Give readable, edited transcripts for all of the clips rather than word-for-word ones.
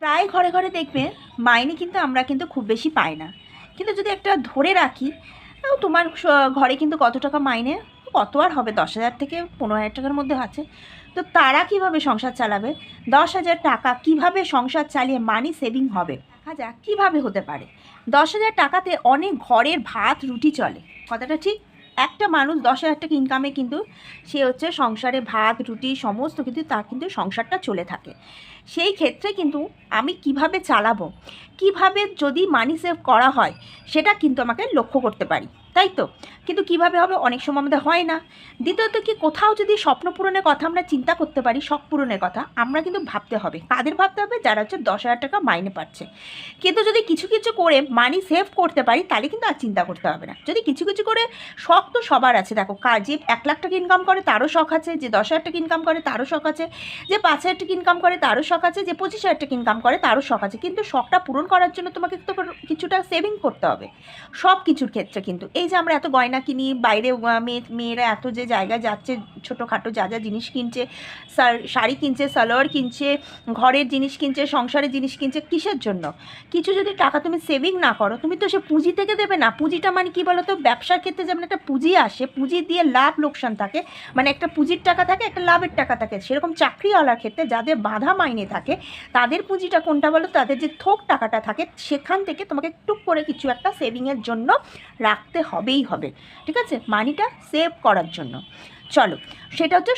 প্রায় ঘরে ঘরে দেখবে মাইনে কিন্তু আমরা কিন্তু খুব বেশি পাই না, কিন্তু যদি একটা ধরে রাখি তোমার ঘরে কিন্তু কত টাকা মাইনে, কত আর হবে, 10,000 থেকে 15,000 টাকার মধ্যে আছে। তো তারা কিভাবে সংসার চালাবে? 10,000 টাকা কিভাবে সংসার চালিয়ে মানি সেভিং হবে দেখা যাক কীভাবে হতে পারে। 10,000 টাকাতে অনেক ঘরের ভাত রুটি চলে, কথাটা ঠিক। একটা মানুষ 10,000 টাকা ইনকামে কিন্তু সে হচ্ছে সংসারে ভাত রুটি সমস্ত কিন্তু তার কিন্তু সংসারটা চলে থাকে। সেই ক্ষেত্রে কিন্তু আমি কিভাবে চালাবো, কিভাবে যদি মানি সেভ করা হয় সেটা কিন্তু আমাকে লক্ষ্য করতে পারি, তাই তো? কিন্তু কিভাবে হবে অনেক সময় আমাদের হয় না। দ্বিতীয়ত কি, কোথাও যদি স্বপ্ন পূরণের কথা আমরা চিন্তা করতে পারি, শখ পূরণের কথা আমরা কিন্তু ভাবতে হবে। কাদের ভাবতে হবে? যারা হচ্ছে 10,000 টাকা মাইনে পাচ্ছে। কিন্তু যদি কিছু কিছু করে মানি সেভ করতে পারি তাহলে কিন্তু আর চিন্তা করতে হবে না। যদি কিছু কিছু করে, শখ তো সবার আছে, দেখো যে 1,00,000 টাকা ইনকাম করে তারও শখ আছে, যে 10,000 টাকা ইনকাম করে তারও শখ আছে, যে 5,000 টাকা ইনকাম করে তারও শখ আছে, যে 25,000 টাকা ইনকাম করে তারও শখ আছে। কিন্তু শখটা পূরণ করার জন্য তোমাকে তো কিছুটা সেভিং করতে হবে সব কিছুর ক্ষেত্রে। কিন্তু এই যে আমরা এত গয়না কিনি, বাইরে মেয়েরা এত যে জায়গায় যাচ্ছে, ছোটোখাটো যা যা জিনিস কিনছে, শাড়ি কিনছে, সালোয়ার কিনছে, ঘরের জিনিস কিনছে, সংসারের জিনিস কিনছে, কিসের জন্য? কিছু যদি টাকা তুমি সেভিং না করো, তুমি তো সে পুঁজি থেকে দেবে না। পুঁজিটা মানে কি বলো তো? ব্যবসার ক্ষেত্রে যেমন একটা পুঁজি আসে, পুঁজি দিয়ে লাভ লোকসান থাকে, মানে একটা পুঁজির টাকা থাকে, একটা লাভের টাকা থাকে। সেরকম চাকরিওয়ালার ক্ষেত্রে যাদের বাঁধা মাইনে থাকে তাদের পুঁজিটা কোনটা বলো? তাদের যে থোক টাকাটা থাকে সেখান থেকে তোমাকে টুক করে কিছু একটা সেভিংয়ের জন্য রাখতে হবেই হবে, ঠিক আছে? মানিটা সেভ করার জন্য। চলো, সেটা হচ্ছে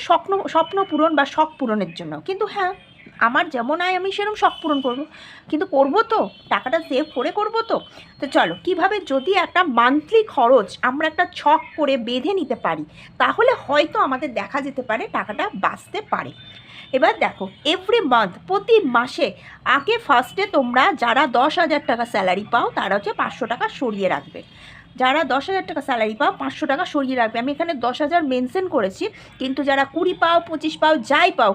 স্বপ্ন পূরণ বা শখ পূরণের জন্য। কিন্তু হ্যাঁ, আমার যেমন আয় আমি সেরকম শখ পূরণ করবো, কিন্তু করবো তো টাকাটা সেভ করে করবো তো। তো চলো, কিভাবে যদি একটা মান্থলি খরচ আমরা একটা ছক করে বেঁধে নিতে পারি তাহলে হয়তো আমাদের দেখা যেতে পারে টাকাটা বাঁচতে পারে। এবার দেখো, এভরি মান্থ, প্রতি মাসে আগে ফার্স্টে তোমরা যারা 10,000 টাকা স্যালারি পাও তারা হচ্ছে 500 টাকা সরিয়ে রাখবে। যারা 10,000 টাকা স্যালারি পাও 500 টাকা সরিয়ে রাখবে। আমি এখানে 10,000 মেনশন করেছি, কিন্তু যারা 20 পাও 25 পাও যাই পাও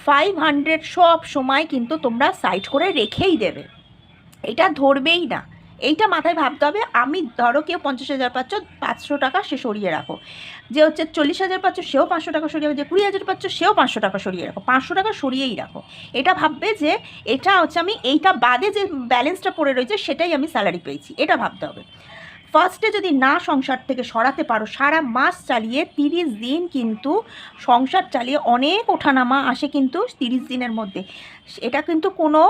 500 সব সময় কিন্তু তোমরা সাইড করে রেখেই দেবে, এটা ধরবেই না। এইটা মাথায় ভাবতে হবে। আমি ধরো কেউ 50,000 পাচ্ছ, 500 টাকা সে সরিয়ে রাখো। যে হচ্ছে 40,000 পাচ্ছ সেও 500 টাকা সরিয়ে রাখো, যে 20,000 পাচ্ছ সেও 500 টাকা সরিয়ে রাখো, 500 টাকা সরিয়েই রাখো। এটা ভাববে যে এটা হচ্ছে আমি এইটা বাদে যে ব্যালেন্সটা পড়ে রয়েছে সেটাই আমি স্যালারি পেয়েছি, এটা ভাবতে হবে। ফার্স্টে যদি না সংসার থেকে সরাতে পারো, সারা মাস চালিয়ে 30 দিন কিন্তু সংসার চালিয়ে অনেক ওঠানামা আসে কিন্তু 30 দিনের মধ্যে। এটা কিন্তু কোনো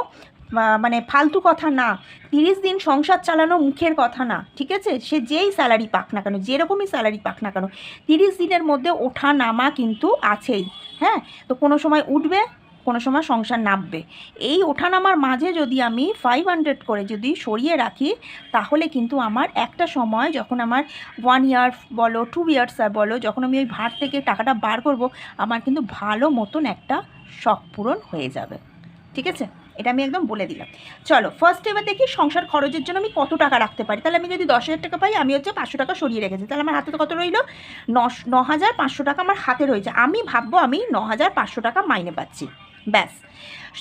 মানে ফালতু কথা না। 30 দিন সংসার চালানো মুখের কথা না, ঠিক আছে? সে যেই স্যালারি পাক না কেন, যেরকমই স্যালারি পাক না কেন, 30 দিনের মধ্যে ওঠা নামা কিন্তু আছেই। হ্যাঁ, তো কোনো সময় উঠবে, কোনো সময় সংসার নামবে। এই ওঠানামার মাঝে যদি আমি 500 করে যদি সরিয়ে রাখি তাহলে কিন্তু আমার একটা সময় যখন আমার 1 ইয়ার বলো 2 ইয়ার্স বলো, যখন আমি ওই ভার থেকে টাকাটা বার করব, আমার কিন্তু ভালো মতন একটা শখ পূরণ হয়ে যাবে, ঠিক আছে? এটা আমি একদম বলে দিলাম। চলো, ফার্স্ট এবার দেখি সংসার খরচের জন্য আমি কত টাকা রাখতে পারি। তাহলে আমি যদি 10,000 টাকা পাই, আমি হচ্ছে 500 টাকা সরিয়ে রেখেছি, তাহলে আমার হাতে তো কত রইলো? 9,500 টাকা আমার হাতে রয়েছে। আমি ভাববো আমি 9,500 টাকা মাইনে পাচ্ছি, ব্যাস।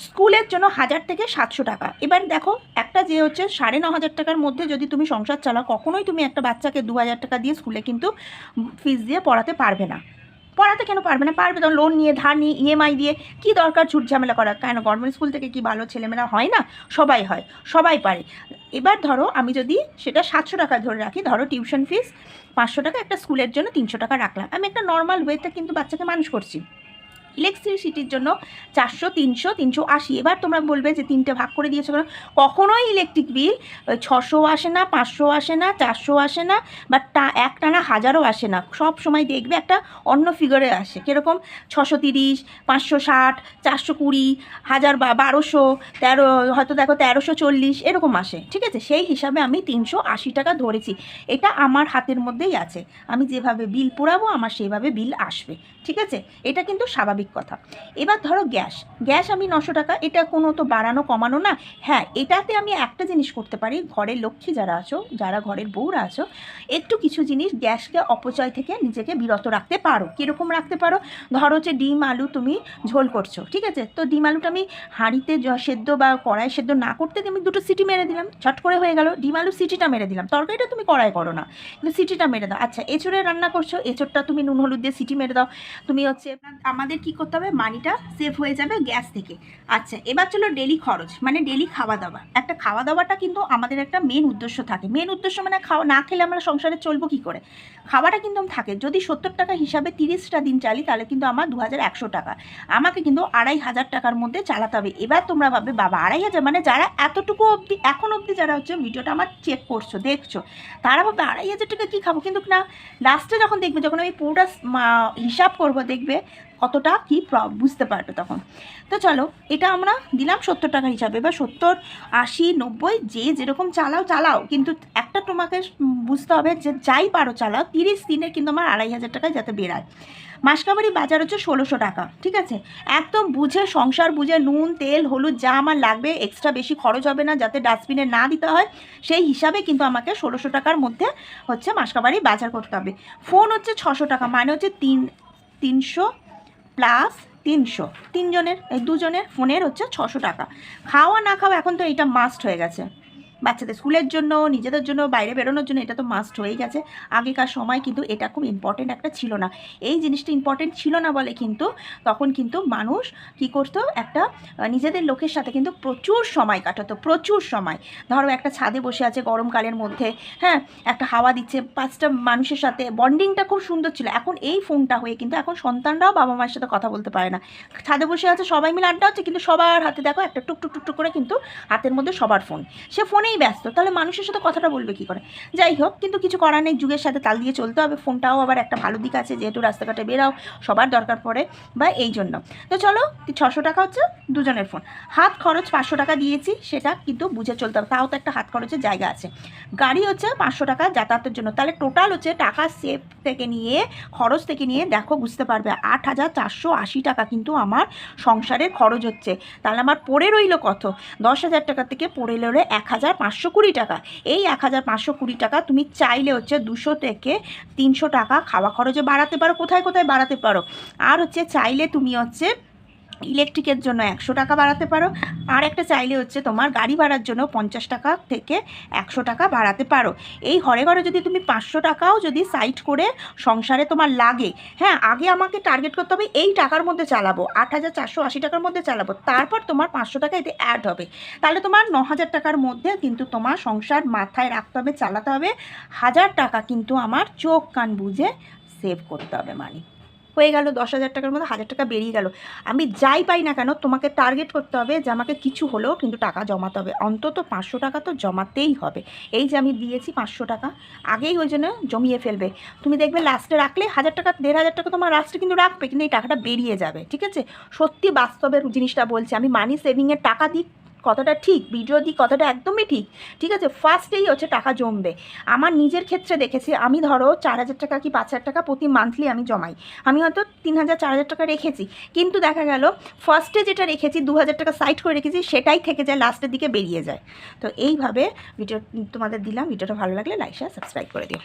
স্কুলের জন্য 1,000 থেকে 700 টাকা। এবার দেখো, একটা যে হচ্ছে 9,500 টাকার মধ্যে যদি তুমি সংসার চালাও, কখনোই তুমি একটা বাচ্চাকে 2,000 টাকা দিয়ে স্কুলে কিন্তু ফিস দিয়ে পড়াতে পারবে না। পড়াতে কেন পারবে না? পারবে, তখন লোন নিয়ে, ধার নিয়ে, ইএমআই দিয়ে। কী দরকার ঝুট ঝামেলা করা? কেন গভর্নমেন্ট স্কুল থেকে কি ভালো ছেলেমেয়েরা হয় না? সবাই হয়, সবাই পারে। এবার ধরো আমি যদি সেটা 700 টাকা ধরে রাখি, ধরো টিউশন ফিস 500 টাকা, একটা স্কুলের জন্য 300 টাকা রাখলাম, আমি একটা নর্মাল ওয়েতে কিন্তু বাচ্চাকে মানুষ করছি। ইলেকট্রিসিটির জন্য 400, 300, 380। এবার তোমরা বলবে যে 3টে ভাগ করে দিয়েছো কেন? কখনোই ইলেকট্রিক বিল 600 আসে না, 500 আসে না, 400 আসে না, বা একটানা 1000ও আসে না। সব সময় দেখবে একটা অন্য ফিগারে আসে। কীরকম? 630, 560, 420, 1000, 1200, 13, হয়তো দেখো 1340, এরকম আসে, ঠিক আছে? সেই হিসাবে আমি 380 টাকা ধরেছি। এটা আমার হাতের মধ্যেই আছে, আমি যেভাবে বিল পোড়াবো আমার সেইভাবে বিল আসবে, ঠিক আছে? এটা কিন্তু স্বাভাবিক কথা। এবার ধরো গ্যাস আমি 900 টাকা, এটা কোনো তো বাড়ানো কমানো না। হ্যাঁ, এটাতে আমি একটা জিনিস করতে পারি, ঘরের লক্ষ্মী যারা আছো, যারা ঘরের বউরা আছো, একটু কিছু জিনিস গ্যাসকে অপচয় থেকে নিজেকে বিরত রাখতে পারো। কীরকম রাখতে পারো? ধরো হচ্ছে ডিম আলু তুমি ঝোল করছো, ঠিক আছে? তো ডিম আলুটা আমি হাঁড়িতে সেদ্ধ বা কড়াই সেদ্ধ না করতে আমি 2টো সিটি মেরে দিলাম, ছট করে হয়ে গেল। ডিম আলু সিটিটা মেরে দিলাম, তরকারিটা তুমি কড়াই করো না, কিন্তু সিটিটা মেরে দাও। আচ্ছা, এঁচোড়ে রান্না করছো, এঁচোড়টা তুমি নুন হলুদ দিয়ে সিটি মেরে দাও। তুমি হচ্ছে আমাদের কি করতে হবে, মানিটা সেভ হয়ে যাবে গ্যাস থেকে। আচ্ছা, এবার চলো ডেলি খরচ, মানে ডেলি খাওয়া দাওয়া। একটা খাওয়া দাওয়াটা কিন্তু আমাদের একটা মেন উদ্দেশ্য থাকে। মেন উদ্দেশ্য মানে খাওয়া না খেলে আমরা সংসারে চলবো কী করে, খাওয়াটা কিন্তু থাকে। যদি 70 টাকা হিসাবে 30টা দিন চালি তাহলে কিন্তু আমার 2100 টাকা, আমাকে কিন্তু 2500 টাকার মধ্যে চালাতে হবে। এবার তোমরা ভাববে বাবা 2500, মানে যারা এতটুকু অবধি এখন অবধি যারা হচ্ছে ভিডিওটা আমার চেক করছো দেখছো, তারা ভাববে 2500 টাকা কী খাবো, কিন্তু না, লাস্টে যখন দেখবে, যখন আমি পুরোটা হিসাব করবো দেখবে কতটা কী বুঝতে পারবে তখন। তো চলো, এটা আমরা দিলাম 70 টাকা হিসাবে। এবার 70, 80, 90 যে যেরকম চালাও, কিন্তু একটা তোমাকে বুঝতে হবে যে যাই পারো চালাও, 30 দিনে কিন্তু আমার 2500 টাকায় যাতে বেরায়। মাসকাবারি বাজার হচ্ছে 1600 টাকা, ঠিক আছে? একদম বুঝে, সংসার বুঝে, নুন তেল হলুদ যা আমার লাগবে, এক্সট্রা বেশি খরচ হবে না, যাতে ডাস্টবিনে না দিতে হয়, সেই হিসাবে কিন্তু আমাকে 1600 টাকার মধ্যে হচ্ছে মাসকাবারি বাজার করতে হবে। ফোন হচ্ছে 600 টাকা, মানে হচ্ছে 300 প্লাস 300, তিনজনের, এই দুজনের ফোনের হচ্ছে 600 টাকা। খাওয়া না খাওয়া এখন তো এটা মাস্ট হয়ে গেছে, বাচ্চাদের স্কুলের জন্য, নিজেদের জন্য, বাইরে বেরোনোর জন্য এটা তো মাস্ট হয়ে গেছে। আগেকার সময় কিন্তু এটা খুব ইম্পর্টেন্ট একটা ছিল না। এই জিনিসটা ইম্পর্টেন্ট ছিল না বলে কিন্তু তখন কিন্তু মানুষ কি করতো, একটা নিজেদের লোকের সাথে কিন্তু প্রচুর সময় কাটাতো, প্রচুর সময়। ধরো একটা ছাদে বসে আছে গরমকালের মধ্যে, হ্যাঁ, একটা হাওয়া দিচ্ছে, 5টা মানুষের সাথে বন্ডিংটা খুব সুন্দর ছিল। এখন এই ফোনটা হয়ে কিন্তু এখন সন্তানরাও বাবা মায়ের সাথে কথা বলতে পারে না। ছাদে বসে আছে, সবাই মিলে আড্ডা হচ্ছে, কিন্তু সবার হাতে দেখো একটা টুক করে কিন্তু হাতের মধ্যে সবার ফোন, সে ফোনেই ব্যস্ত। তাহলে মানুষের সাথে কথাটা বলবে কী করে? যাই হোক, কিন্তু কিছু করার নেই, যুগের সাথে তাল দিয়ে চলতে হবে। ফোনটাও আবার একটা ভালো দিক আছে, যেহেতু রাস্তাঘাটে বেরাও, সবার দরকার পড়ে বা এই জন্য। তো চলো, 600 টাকা হচ্ছে দুজনের ফোন। হাত খরচ 500 টাকা দিয়েছি, সেটা কিন্তু বুঝে চলতে হবে, তাও তো একটা হাত খরচের জায়গা আছে। গাড়ি হচ্ছে 500 টাকা যাতায়াতের জন্য, তাহলে টোটাল হচ্ছে টাকা সেভ থেকে নিয়ে, খরচ থেকে নিয়ে দেখো বুঝতে পারবে 8480 টাকা কিন্তু আমার সংসারের খরচ হচ্ছে। তাহলে আমার পড়ে রইল কত? 10,000 টাকা থেকে পড়ে রইল 1520 টাকা। এই 1520 টাকা তুমি চাইলে হচ্ছে 200 থেকে 300 টাকা খাওয়া খরচে বাড়াতে পারো, কোথায় কোথায় বাড়াতে পারো। আর হচ্ছে চাইলে তুমি হচ্ছে ইলেকট্রিকের জন্য 100 টাকা বাড়াতে পারো, আর একটা চাইলে হচ্ছে তোমার গাড়ি ভাড়ার জন্য 50 টাকা থেকে 100 টাকা বাড়াতে পারো। এই ঘরে ঘরে যদি তুমি 500 টাকাও যদি সাইড করে সংসারে তোমার লাগে, হ্যাঁ, আগে আমাকে টার্গেট করতে হবে এই টাকার মধ্যে চালাবো, 8480 টাকার মধ্যে চালাবো, তারপর তোমার 500 টাকা এতে অ্যাড হবে। তাহলে তোমার 9000 টাকার মধ্যে কিন্তু তোমার সংসার মাথায় রাখতে হবে, চালাতে হবে। 1000 টাকা কিন্তু আমার চোখ কান বুঝে সেভ করতে হবে। মানে হয়ে গেল 10,000 টাকার মধ্যে 1000 টাকা বেরিয়ে গেল। আমি যাই পাই না কেন তোমাকে টার্গেট করতে হবে যে আমাকে কিছু হলেও কিন্তু টাকা জমাতে হবে, অন্তত 500 টাকা তো জমাতেই হবে। এই যে আমি দিয়েছি 500 টাকা, আগেই ওই জন্য জমিয়ে ফেলবে। তুমি দেখবে লাস্টে রাখলে 1000 টাকা, 1500 টাকা তোমার লাস্টে কিন্তু রাখবে, কিন্তু এই টাকাটা বেরিয়ে যাবে, ঠিক আছে? সত্যি বাস্তবের জিনিসটা বলছি আমি, মানি সেভিংয়ের টাকা দিই কতটা ঠিক, ভিডিও দিই কতটা একদমই ঠিক, ঠিক আছে? ফার্স্টেই হচ্ছে টাকা জমবে। আমার নিজের ক্ষেত্রে দেখেছি, আমি ধরো 4000 টাকা কি 5000 টাকা প্রতি মান্থলি আমি জমাই, আমি হয়তো 3000 4000 টাকা রেখেছি, কিন্তু দেখা গেল ফার্স্টে যেটা রেখেছি 2000 টাকা সাইড করে রেখেছি, সেটাই থেকে যায়, লাস্টের দিকে বেরিয়ে যায়। তো এইভাবে ভিডিও তোমাদের দিলাম। ভিডিওটা ভালো লাগলে লাইক শেয়ার সাবস্ক্রাইব করে দিও।